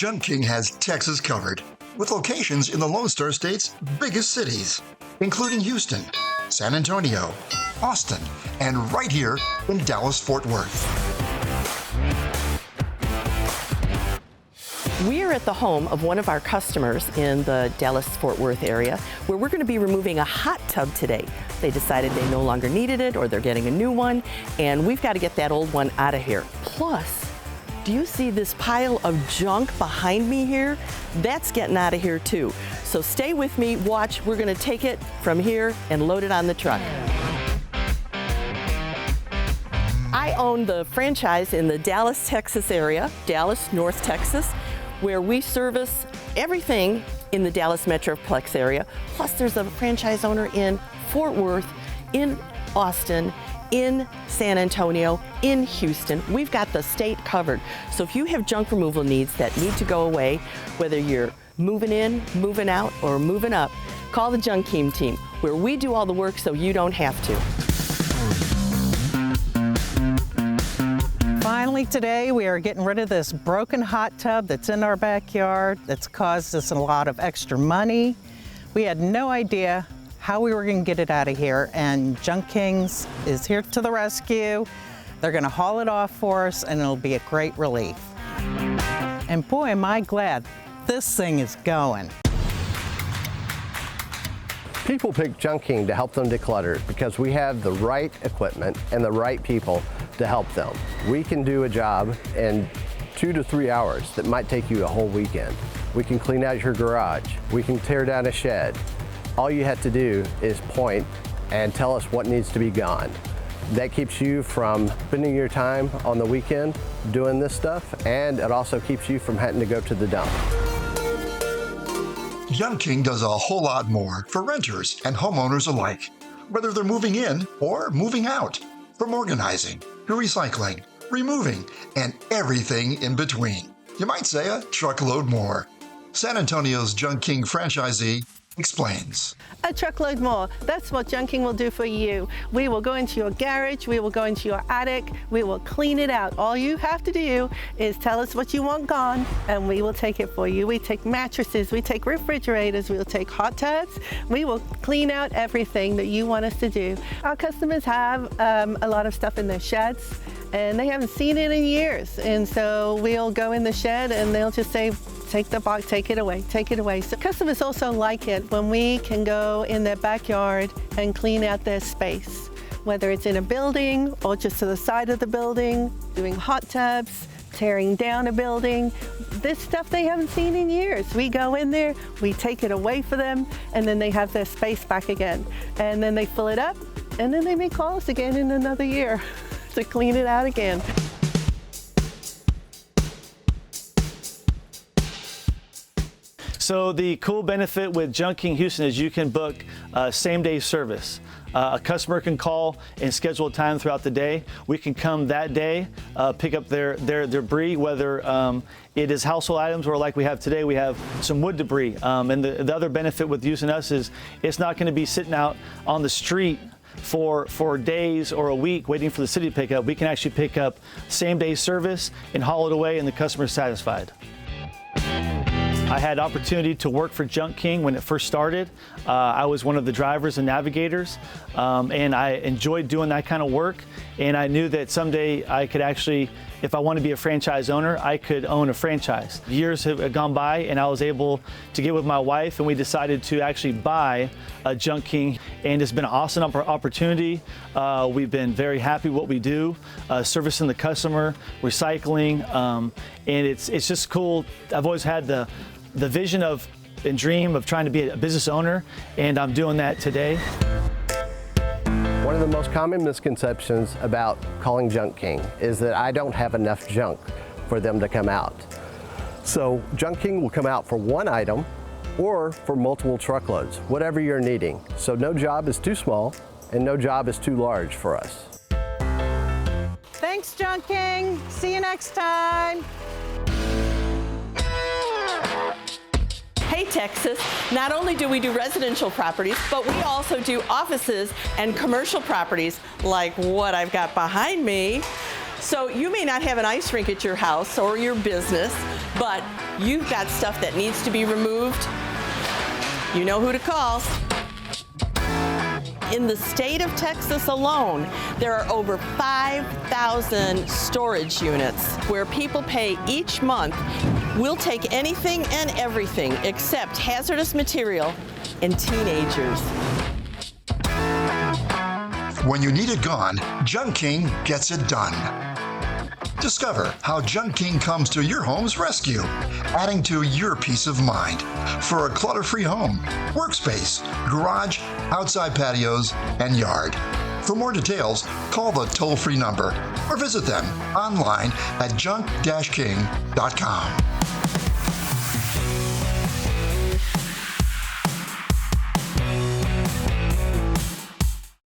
Junk King has Texas covered, with locations in the Lone Star State's biggest cities, including Houston, San Antonio, Austin, and right here in Dallas-Fort Worth. We are at the home of one of our customers in the Dallas-Fort Worth area, where we're going to be removing a hot tub today. They decided they no longer needed it, or they're getting a new one, and we've got to get that old one out of here. Plus, do you see this pile of junk behind me here? That's getting out of here too. So stay with me, watch. We're going to take it from here and load it on the truck. I own the franchise in the Dallas, Texas area, Dallas, North Texas, where we service everything in the Dallas Metroplex area. Plus there's a franchise owner in Fort Worth, in Austin, in San Antonio, in Houston. We've got the state covered. So if you have junk removal needs that need to go away, whether you're moving in, moving out, or moving up, call the Junk King team, where we do all the work so you don't have to. Finally today, we are getting rid of this broken hot tub that's in our backyard that's caused us a lot of extra money. We had no idea how we were going to get it out of here, and Junk Kings is here to the rescue. They're going to haul it off for us, and it'll be a great relief. And boy, am I glad this thing is going. People pick Junk King to help them declutter because we have the right equipment and the right people to help them. We can do a job in 2 to 3 hours that might take you a whole weekend. We can clean out your garage. We can tear down a shed. All you have to do is point and tell us what needs to be gone. That keeps you from spending your time on the weekend doing this stuff, and it also keeps you from having to go to the dump. Junk King does a whole lot more for renters and homeowners alike, whether they're moving in or moving out, from organizing to recycling, removing, and everything in between. You might say a truckload more. San Antonio's Junk King franchisee explains. A truckload more. That's what Junk King will do for you. We will go into your garage, we will go into your attic, we will clean it out. All you have to do is tell us what you want gone, and we will take it for you. We take mattresses, we take refrigerators, we will take hot tubs. We will clean out everything that you want us to do. Our customers have a lot of stuff in their sheds, and they haven't seen it in years. And so we'll go in the shed and they'll just say, take the box, take it away, take it away. So customers also like it when we can go in their backyard and clean out their space, whether it's in a building or just to the side of the building, doing hot tubs, tearing down a building. This stuff they haven't seen in years. We go in there, we take it away for them, and then they have their space back again. And then they fill it up, and then they may call us again in another year to clean it out again. So the cool benefit with Junk King Houston is you can book same-day service. A customer can call and schedule a time throughout the day. We can come that day, pick up their debris, whether it is household items or like we have today, we have some wood debris. And the other benefit with using us is it's not going to be sitting out on the street for days or a week waiting for the city to pick up. We can actually pick up same-day service and haul it away, and the customer's satisfied. I had opportunity to work for Junk King when it first started. I was one of the drivers and navigators, and I enjoyed doing that kind of work. And I knew that someday I could actually, if I want to be a franchise owner, I could own a franchise. Years have gone by, and I was able to get with my wife, and we decided to actually buy a Junk King. And it's been an awesome opportunity. We've been very happy with what we do, servicing the customer, recycling, and it's just cool. I've always had the vision of and dream of trying to be a business owner, and I'm doing that today. One of the most common misconceptions about calling Junk King is that I don't have enough junk for them to come out. So Junk King will come out for one item or for multiple truckloads, whatever you're needing. So no job is too small and no job is too large for us. Thanks, Junk King. See you next time. Hey Texas, not only do we do residential properties, but we also do offices and commercial properties like what I've got behind me. So you may not have an ice rink at your house or your business, but you've got stuff that needs to be removed. You know who to call. In the state of Texas alone, there are over 5,000 storage units where people pay each month. We'll take anything and everything except hazardous material and teenagers. When you need it gone, Junk King gets it done. Discover how Junk King comes to your home's rescue, adding to your peace of mind for a clutter-free home, workspace, garage, outside patios, and yard. For more details, call the toll-free number or visit them online at junk-king.com.